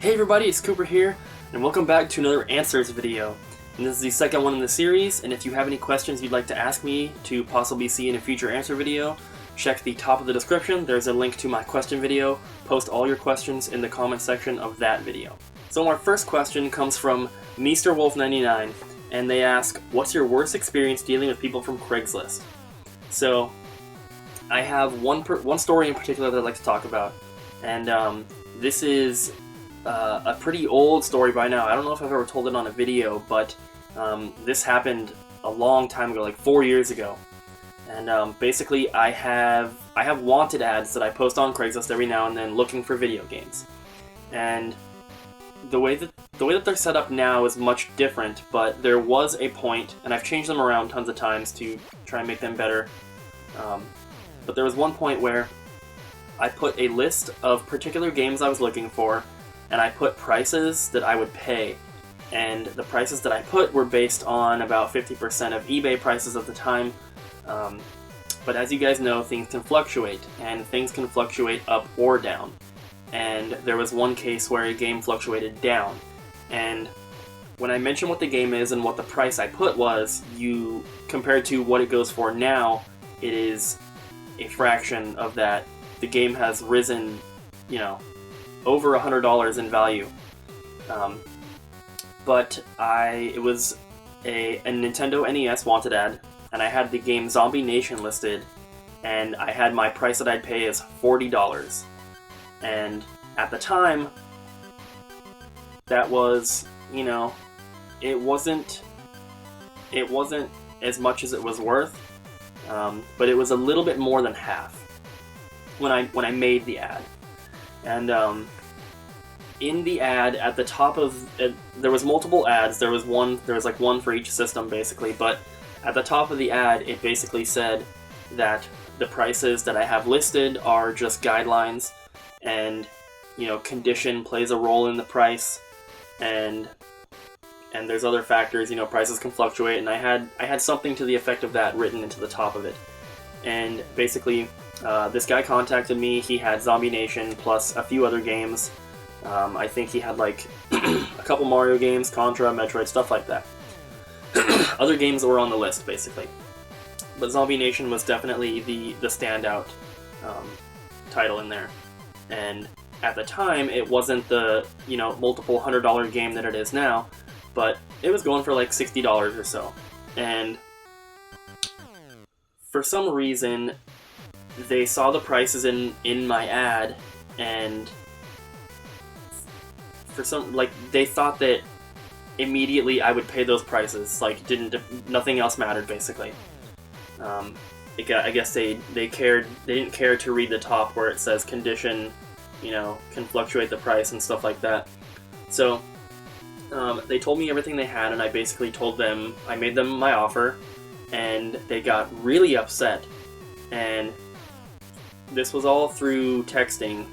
Hey everybody, it's Cooper here, and welcome back to another Answers video. And this is the second one in the series, and if you have any questions you'd like to ask me to possibly see in a future answer video, check the top of the description. There's a link to my question video. Post all your questions in the comment section of that video. So our first question comes from MrWolf99, and they ask, what's your worst experience dealing with people from Craigslist? So, I have one story in particular that I'd like to talk about, and this is a pretty old story by now. I don't know if I've ever told it on a video, but this happened a long time ago, like 4 years ago. And basically, I have wanted ads that I post on Craigslist every now and then, looking for video games. And the way that they're set up now is much different, but there was a point, and I've changed them around tons of times to try and make them better. But there was one point where I put a list of particular games I was looking for, and I put prices that I would pay. And the prices that I put were based on about 50% of eBay prices at the time. But as you guys know, things can fluctuate, and things can fluctuate up or down. And there was one case where a game fluctuated down. And when I mention what the game is and what the price I put was, compared to what it goes for now, it is a fraction of that. The game has risen, over $100 in value. But it was a Nintendo NES wanted ad, and I had the game Zombie Nation listed, and I had my price that I'd pay as $40. And at the time, that was, it wasn't as much as it was worth, but it was a little bit more than half when I made the ad. And in the ad, at the top of it, there was multiple ads. There was like one for each system basically, but at the top of the ad, it basically said that the prices that I have listed are just guidelines, and condition plays a role in the price, and there's other factors. Prices can fluctuate, and I had something to the effect of that written into the top of it. And basically, this guy contacted me. He had Zombie Nation plus a few other games. I think he had like a couple Mario games, Contra, Metroid, stuff like that. Other games that were on the list, basically. But Zombie Nation was definitely the standout title in there. And at the time, it wasn't the multiple $100 game that it is now, but it was going for like $60 or so. And for some reason, they saw the prices in my ad, and they thought that immediately I would pay those prices. Like, nothing else mattered basically. I guess they didn't care to read the top where it says condition, can fluctuate the price and stuff like that. So they told me everything they had, and I basically I made them my offer, and they got really upset. And this was all through texting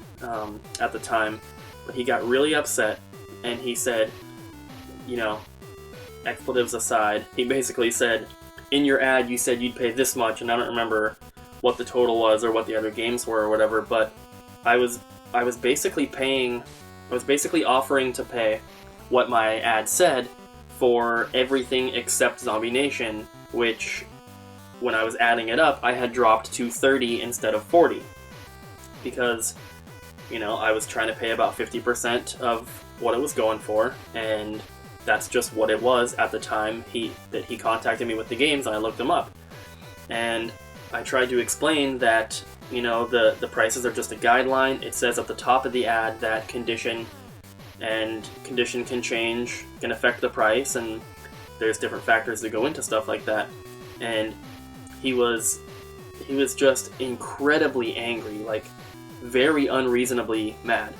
at the time, but he got really upset, and he said, expletives aside, he basically said, in your ad you said you'd pay this much, and I don't remember what the total was or what the other games were or whatever, but I was basically offering to pay what my ad said for everything except Zombie Nation, which, when I was adding it up, I had dropped to 30 instead of 40. Because, I was trying to pay about 50% of what it was going for, and that's just what it was at the time that he contacted me with the games, and I looked them up. And I tried to explain that, the prices are just a guideline. It says at the top of the ad that condition can change, can affect the price, and there's different factors that go into stuff like that. And he was just incredibly angry, like very unreasonably mad.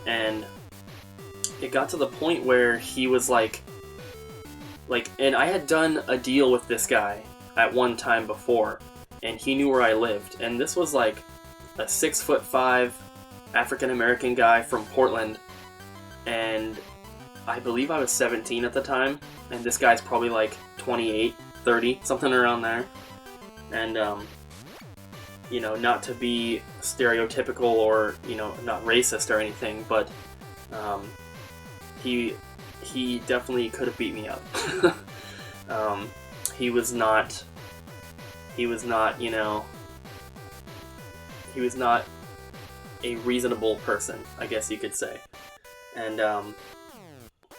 And it got to the point where he was like, and I had done a deal with this guy at one time before, and he knew where I lived, and this was like a 6'5" African-American guy from Portland, and I believe I was 17 at the time, and this guy's probably like 28, 30, something around there. And not to be stereotypical or, not racist or anything, but he definitely could have beat me up. He was not, you know, he was not a reasonable person, I guess you could say. And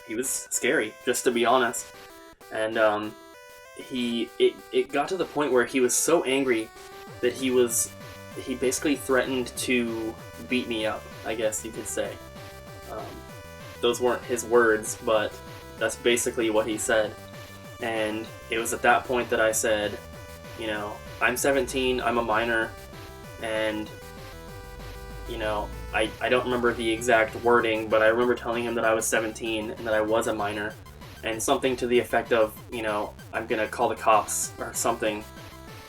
he was scary, just to be honest. And it got to the point where he was so angry that he basically threatened to beat me up, I guess you could say. Those weren't his words, but that's basically what he said. And it was at that point that I said, you know, I'm 17, I'm a minor, and, you know, I don't remember the exact wording, but I remember telling him that I was 17 and that I was a minor, and something to the effect of, you know, I'm gonna call the cops or something.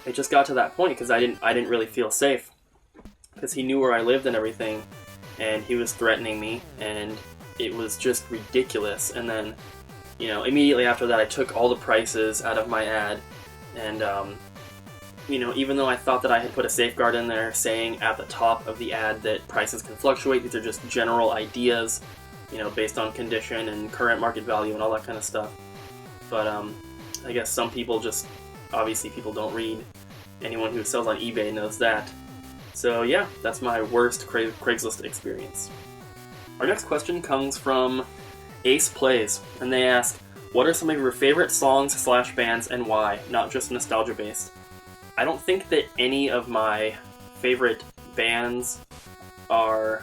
It just got to that point because I didn't really feel safe, because he knew where I lived and everything, and he was threatening me, and it was just ridiculous. And then, you know, immediately after that, I took all the prices out of my ad, and you know, even though I thought that I had put a safeguard in there saying at the top of the ad that prices can fluctuate, these are just general ideas, you know, based on condition and current market value and all that kind of stuff. But I guess some people just, obviously people don't read. Anyone who sells on eBay knows that. So yeah, that's my worst Craigslist experience. Our next question comes from Ace Plays, and they ask, what are some of your favorite songs / bands and why, not just nostalgia based? I don't think that any of my favorite bands are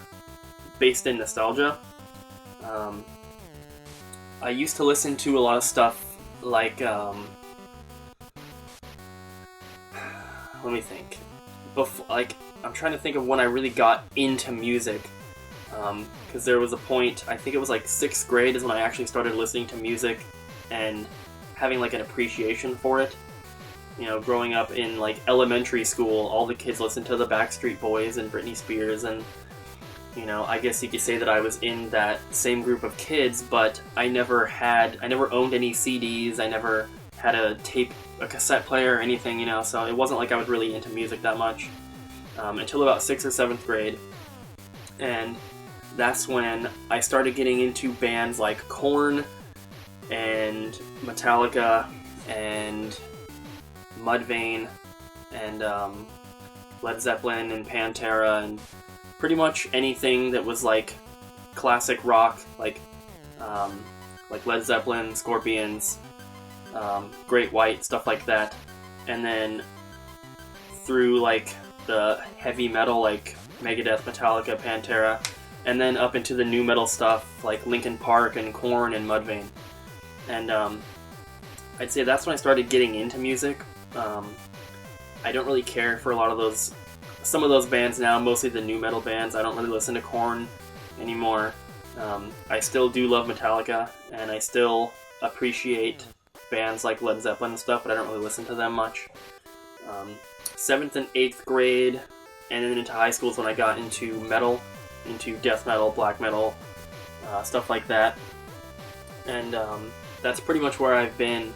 based in nostalgia. I used to listen to a lot of stuff like, let me think. I'm trying to think of when I really got into music. Because there was a point, I think it was like 6th grade is when I actually started listening to music and having like an appreciation for it. You know, growing up in like elementary school, all the kids listened to the Backstreet Boys and Britney Spears, and, you know, I guess you could say that I was in that same group of kids, but I never owned any CDs, I never had a cassette player or anything, you know, so it wasn't like I was really into music that much until about 6th or 7th grade. And that's when I started getting into bands like Korn and Metallica and Mudvayne and Led Zeppelin and Pantera, and pretty much anything that was like classic rock, like Led Zeppelin, Scorpions, Great White, stuff like that. And then through like the heavy metal, like Megadeth, Metallica, Pantera, and then up into the new metal stuff like Linkin Park and Korn and Mudvayne. And I'd say that's when I started getting into music. I don't really care for some of those bands now, mostly the new metal bands. I don't really listen to Korn anymore. I still do love Metallica, and I still appreciate bands like Led Zeppelin and stuff, but I don't really listen to them much. 7th and 8th grade, and then into high school is when I got into metal, into death metal, black metal, stuff like that. And that's pretty much where I've been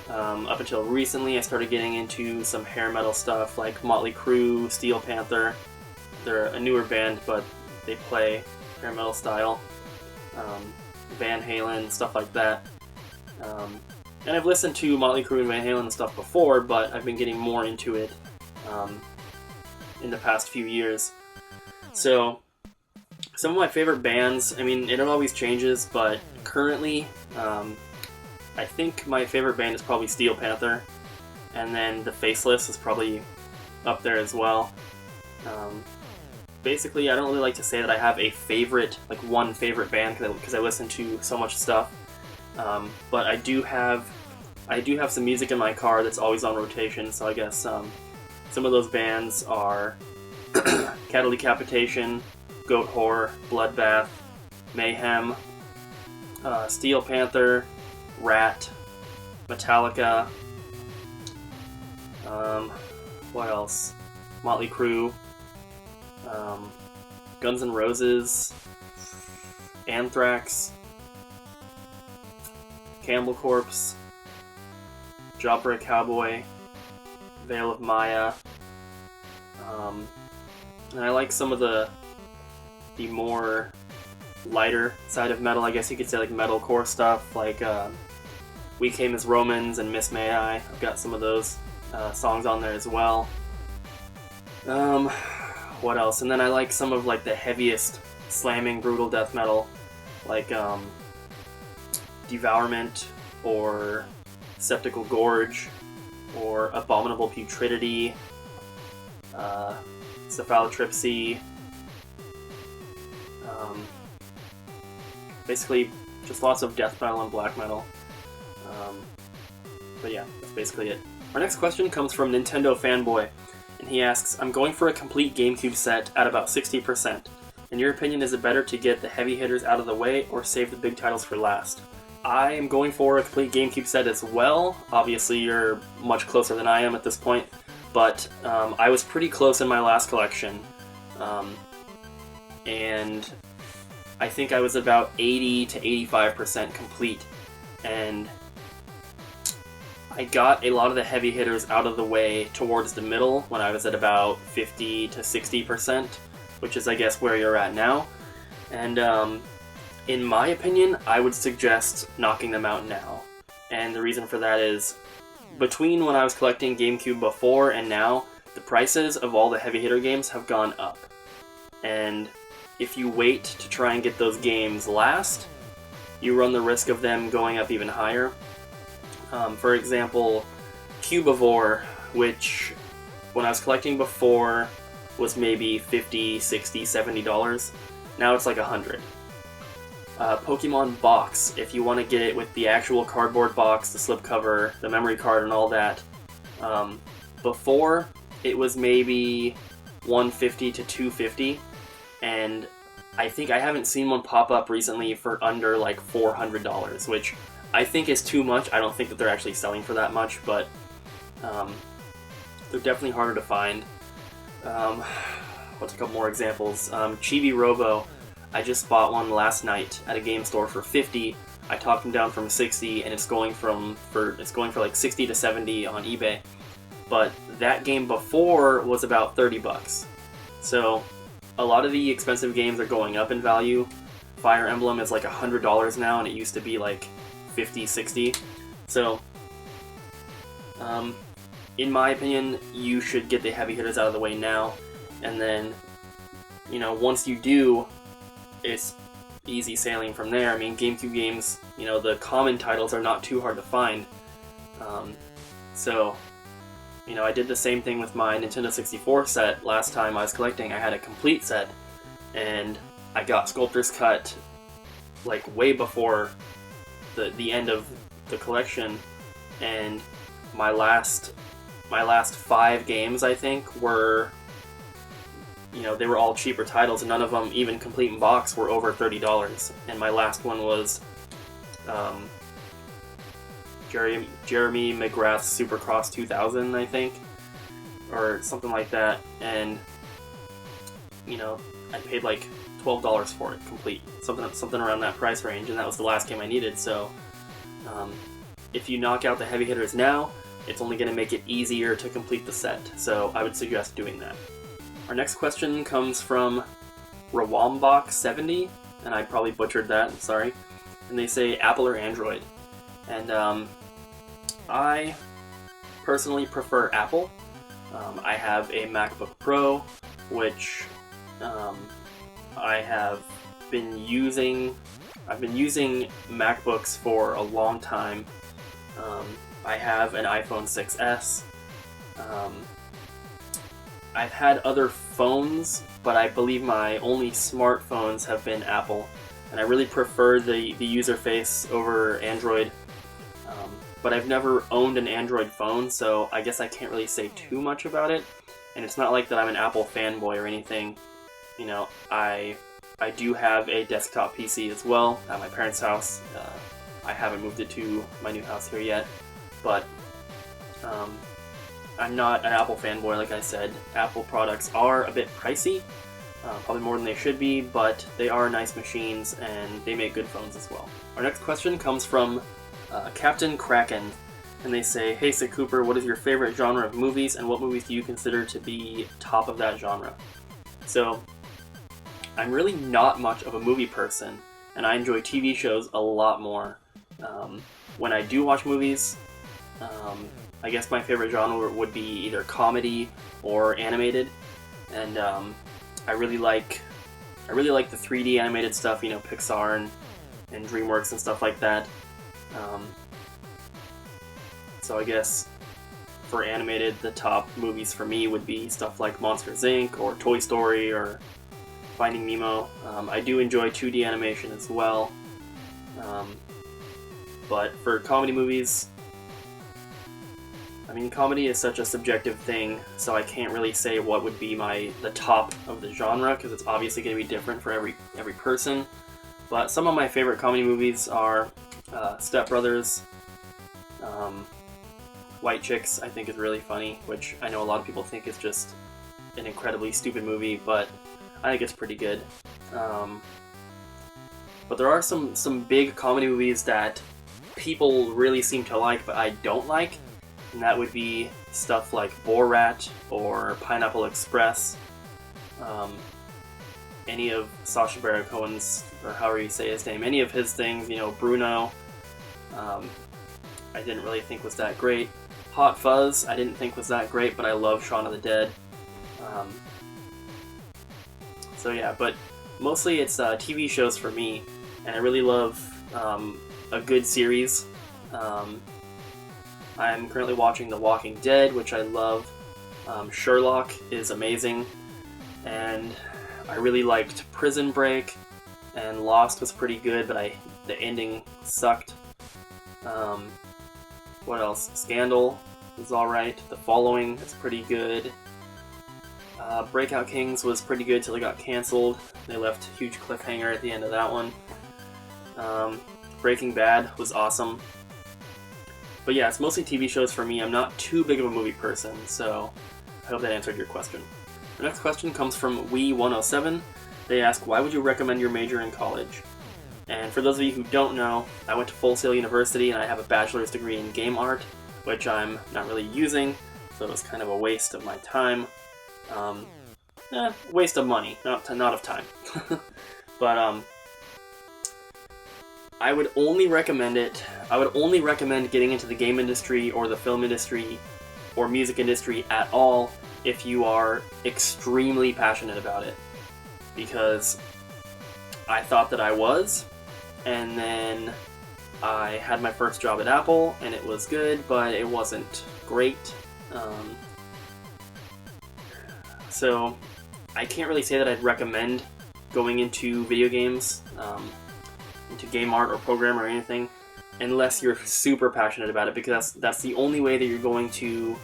up until recently. I started getting into some hair metal stuff like Motley Crue, Steel Panther. They're a newer band, but they play hair metal style. Van Halen, stuff like that. And I've listened to Motley Crue and Van Halen and stuff before, but I've been getting more into it in the past few years. So some of my favorite bands, I mean, it always changes, but currently I think my favorite band is probably Steel Panther, and then The Faceless is probably up there as well. Basically, I don't really like to say that I have a favorite, like one favorite band, because I listen to so much stuff. But I do have some music in my car that's always on rotation. So I guess some of those bands are Cattle Decapitation, Goat Whore, Bloodbath, Mayhem, Steel Panther, Rat, Metallica. What else? Motley Crue, Guns N' Roses, Anthrax, Cannibal Corpse, Jawbreak Cowboy, Veil of Maya, and I like some of the more lighter side of metal, I guess you could say, like metalcore stuff, like We Came as Romans and Miss May I. I've got some of those songs on there as well. What else? And then I like some of like the heaviest slamming brutal death metal, like Devourment or Septical Gorge or Abominable Putridity, Cephalotripsy. Basically, just lots of death metal and black metal. But yeah, that's basically it. Our next question comes from Nintendo Fanboy, and he asks, I'm going for a complete GameCube set at about 60%. In your opinion, is it better to get the heavy hitters out of the way or save the big titles for last? I am going for a complete GameCube set as well. Obviously, you're much closer than I am at this point, but I was pretty close in my last collection. And I think I was about 80 to 85% complete. And I got a lot of the heavy hitters out of the way towards the middle when I was at about 50 to 60%, which is, I guess, where you're at now. And in my opinion, I would suggest knocking them out now. And the reason for that is, between when I was collecting GameCube before and now, the prices of all the heavy hitter games have gone up. And if you wait to try and get those games last, you run the risk of them going up even higher. For example, Cubivore, which when I was collecting before was maybe $50, $60, $70. Now it's like $100. Pokemon Box, if you want to get it with the actual cardboard box, the slipcover, the memory card, and all that. Before, it was maybe $150 to $250, and I think I haven't seen one pop up recently for under like $400, which I think is too much. I don't think that they're actually selling for that much, but they're definitely harder to find. What's a couple more examples? Chibi Robo, I just bought one last night at a game store for $50. I talked them down from $60, and it's going for like $60 to $70 on eBay. But that game before was about $30. So a lot of the expensive games are going up in value. Fire Emblem is like $100 now, and it used to be like $50, $60. So, in my opinion, you should get the heavy hitters out of the way now, and then, you know, once you do, it's easy sailing from there. I mean, GameCube games, you know, the common titles are not too hard to find. So, you know, I did the same thing with my Nintendo 64 set last time I was collecting. I had a complete set, and I got Sculptor's Cut like way before the end of the collection, and my last 5 games, I think, were, you know, they were all cheaper titles, and none of them, even complete in box, were over $30. And my last one was Jeremy McGrath's Supercross 2000, I think, or something like that. And, you know, I paid like $12 for it complete, something around that price range, and that was the last game I needed. So if you knock out the heavy hitters now, it's only going to make it easier to complete the set, so I would suggest doing that. Our next question comes from Rawambach70, and I probably butchered that, sorry. And they say Apple or Android. And I personally prefer Apple. I have a MacBook Pro, which I've been using MacBooks for a long time. I have an iPhone 6S. I've had other phones, but I believe my only smartphones have been Apple, and I really prefer the user face over Android. But I've never owned an Android phone, so I guess I can't really say too much about it. And it's not like that I'm an Apple fanboy or anything. You know, I do have a desktop PC as well at my parents' house. I haven't moved it to my new house here yet, but I'm not an Apple fanboy, like I said. Apple products are a bit pricey, probably more than they should be, but they are nice machines and they make good phones as well. Our next question comes from Captain Kraken, and they say, hey SicCooper, what is your favorite genre of movies, and what movies do you consider to be top of that genre? So, I'm really not much of a movie person, and I enjoy TV shows a lot more. When I do watch movies, I guess my favorite genre would be either comedy or animated, and I really like the 3D animated stuff, you know, Pixar and DreamWorks and stuff like that. So I guess for animated, the top movies for me would be stuff like Monsters Inc. or Toy Story or Finding Nemo. I do enjoy 2D animation as well. But for comedy movies, I mean, comedy is such a subjective thing, so I can't really say what would be the top of the genre, because it's obviously going to be different for every person. But some of my favorite comedy movies are Step Brothers, White Chicks, I think is really funny, which I know a lot of people think is just an incredibly stupid movie, but I think it's pretty good. But there are some big comedy movies that people really seem to like, but I don't like, and that would be stuff like Borat or Pineapple Express, any of Sacha Baron Cohen's, or however you say his name, any of his things, you know, Bruno, I didn't really think was that great. Hot Fuzz, I didn't think was that great, but I love Shaun of the Dead. So yeah, but mostly it's TV shows for me, and I really love a good series. I'm currently watching The Walking Dead, which I love. Sherlock is amazing, and I really liked Prison Break, and Lost was pretty good, but the ending sucked. What else? Scandal is alright. The Following is pretty good. Breakout Kings was pretty good till it got canceled. They left a huge cliffhanger at the end of that one. Breaking Bad was awesome. But yeah, it's mostly TV shows for me. I'm not too big of a movie person, so I hope that answered your question. The next question comes from Wee107. They ask, why would you recommend your major in college? And for those of you who don't know, I went to Full Sail University and I have a bachelor's degree in game art, which I'm not really using, so it was kind of a waste of my time. Waste of money, not of time. But I would only recommend it. I would only recommend getting into the game industry or the film industry or music industry at all if you are extremely passionate about it. Because I thought that I was, and then I had my first job at Apple, and it was good, but it wasn't great. So I can't really say that I'd recommend going into video games, into game art or program or anything, unless you're super passionate about it, because that's the only way that you're going to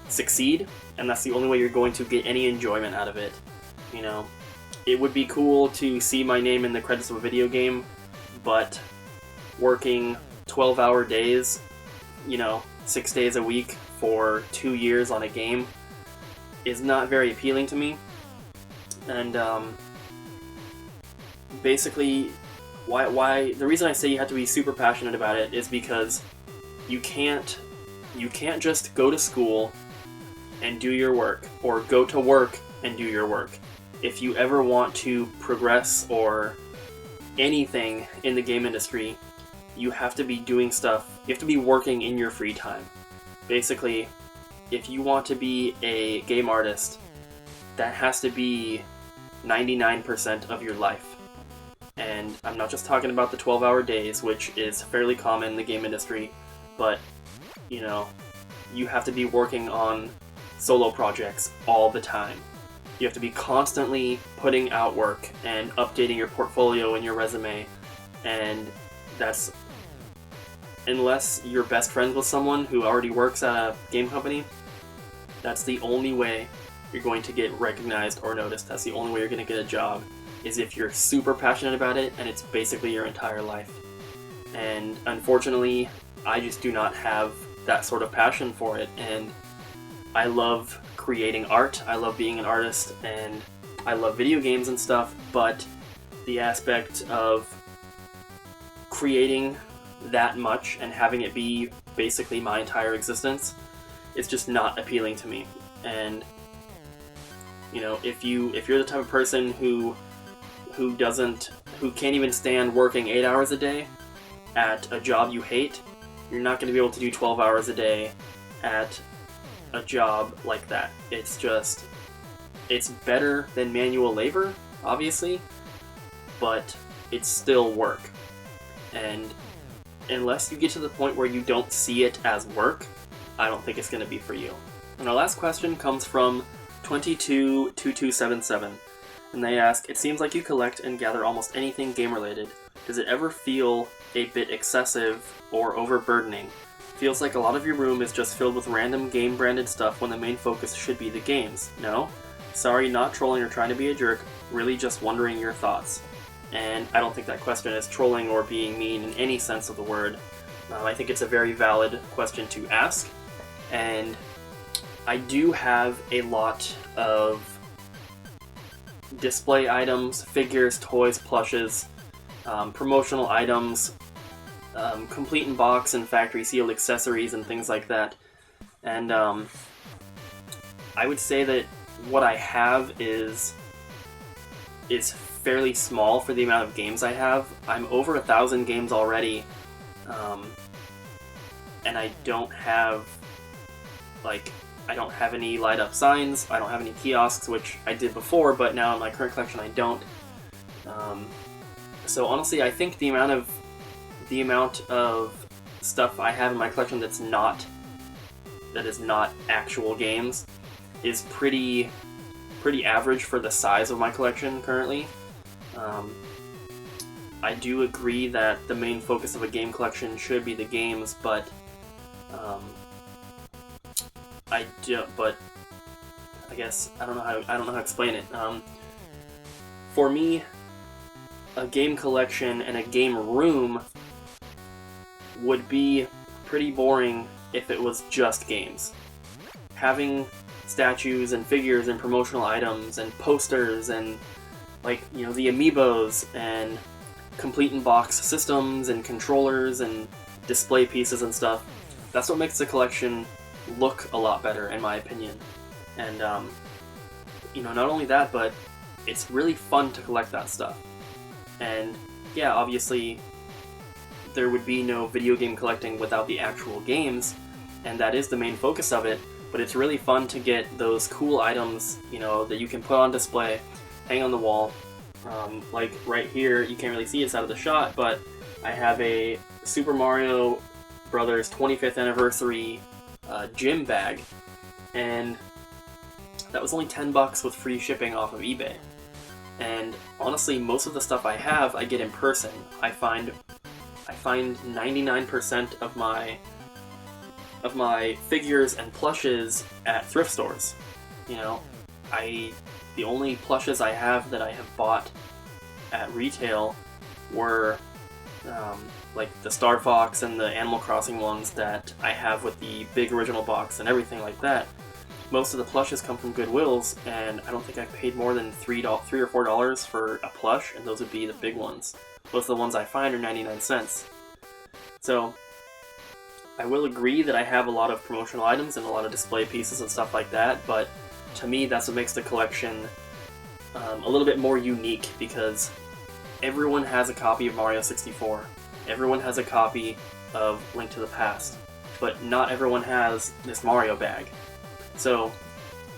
succeed, and that's the only way you're going to get any enjoyment out of it. You know, it would be cool to see my name in the credits of a video game, but working 12-hour days, you know, 6 days a week for 2 years on a game is not very appealing to me. And basically, why the reason I say you have to be super passionate about it is because you can't just go to school and do your work, or go to work and do your work. If you ever want to progress or anything in the game industry, you have to be doing stuff, you have to be working in your free time. Basically, if you want to be a game artist, that has to be 99% of your life. And I'm not just talking about the 12-hour days, which is fairly common in the game industry, but, you know, you have to be working on solo projects all the time. You have to be constantly putting out work and updating your portfolio and your resume, and that's, unless you're best friends with someone who already works at a game company, that's the only way you're going to get recognized or noticed. That's the only way you're going to get a job, is if you're super passionate about it and it's basically your entire life. And unfortunately, I just do not have that sort of passion for it, and I love creating art, I love being an artist, and I love video games and stuff, but the aspect of creating that much and having it be basically my entire existence is just not appealing to me. And you know, if you're the type of person who who can't even stand working 8 hours a day at a job you hate, you're not going to be able to do 12 hours a day at a job like that. It's better than manual labor, obviously, but it's still work. And unless you get to the point where you don't see it as work, I don't think it's going to be for you. And our last question comes from 222277. And they ask, it seems like you collect and gather almost anything game-related. Does it ever feel a bit excessive or overburdening? Feels like a lot of your room is just filled with random game-branded stuff when the main focus should be the games. No? Sorry, not trolling or trying to be a jerk, really just wondering your thoughts. And I don't think that question is trolling or being mean in any sense of the word. I think it's a very valid question to ask. And I do have a lot of display items, figures, toys, plushes, promotional items, complete in box and factory sealed accessories and things like that. And I would say that what I have is fairly small for the amount of games I have. I'm over 1,000 games already, and I don't have any light up signs, I don't have any kiosks, which I did before, but now in my current collection I don't. So honestly, I think the amount of stuff I have in my collection that is not actual games is pretty average for the size of my collection currently. I do agree that the main focus of a game collection should be the games, but I guess I don't know how to explain it. For me, a game collection and a game room would be pretty boring if it was just games. Having statues and figures and promotional items and posters and the amiibos and complete in box systems and controllers and display pieces and stuff, that's what makes the collection look a lot better, in my opinion. And not only that, but it's really fun to collect that stuff. And yeah, obviously there would be no video game collecting without the actual games, and that is the main focus of it, but it's really fun to get those cool items, that you can put on display, hang on the wall. Like right here, you can't really see it's out of the shot, but I have a Super Mario Brothers 25th anniversary gym bag, and that was only $10 with free shipping off of eBay. And honestly, most of the stuff I have, I get in person. I find 99% of my figures and plushes at thrift stores. The only plushes I have that I have bought at retail were like the Star Fox and the Animal Crossing ones that I have with the big original box and everything like that. Most of the plushes come from Goodwills, and I don't think I've paid more than $3 or $4 for a plush, and those would be the big ones. Most of the ones I find are 99 cents. So I will agree that I have a lot of promotional items and a lot of display pieces and stuff like that, but to me that's what makes the collection a little bit more unique, because everyone has a copy of Mario 64. Everyone has a copy of Link to the Past, but not everyone has this Mario bag. So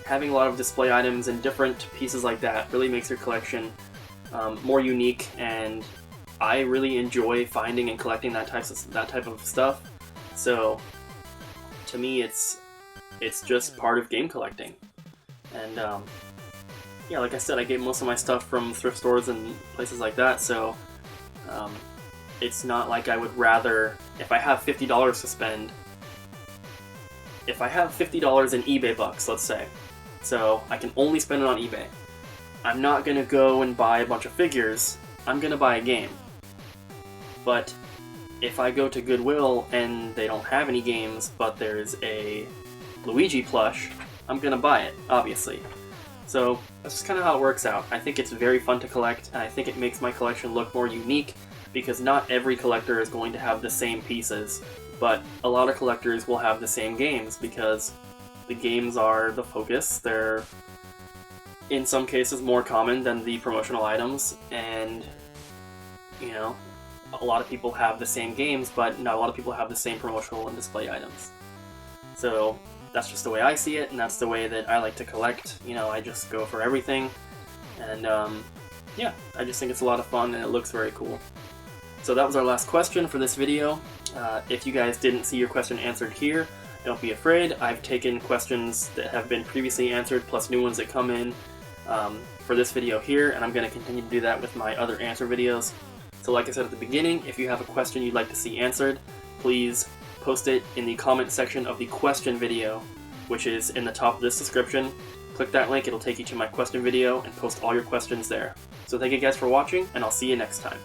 having a lot of display items and different pieces like that really makes your collection more unique, and I really enjoy finding and collecting that type of stuff. So to me, it's just part of game collecting. And yeah, like I said, I get most of my stuff from thrift stores and places like that, so it's not like I would rather, if I have $50 to spend, if I have $50 in eBay bucks, let's say, so I can only spend it on eBay, I'm not going to go and buy a bunch of figures, I'm going to buy a game. But if I go to Goodwill and they don't have any games, but there's a Luigi plush, I'm going to buy it, obviously. So that's just kind of how it works out. I think it's very fun to collect, and I think it makes my collection look more unique, because not every collector is going to have the same pieces, but a lot of collectors will have the same games, because the games are the focus. in some cases more common than the promotional items, and you know, a lot of people have the same games, but not a lot of people have the same promotional and display items. So that's just the way I see it, and that's the way that I like to collect. You know, I just go for everything, and yeah, I just think it's a lot of fun and it looks very cool. So that was our last question for this video. If you guys didn't see your question answered here, don't be afraid. I've taken questions that have been previously answered plus new ones that come in for this video here, and I'm going to continue to do that with my other answer videos. So like I said at the beginning, if you have a question you'd like to see answered, please post it in the comment section of the question video, which is in the top of this description. Click that link, it'll take you to my question video, and post all your questions there. So thank you guys for watching, and I'll see you next time.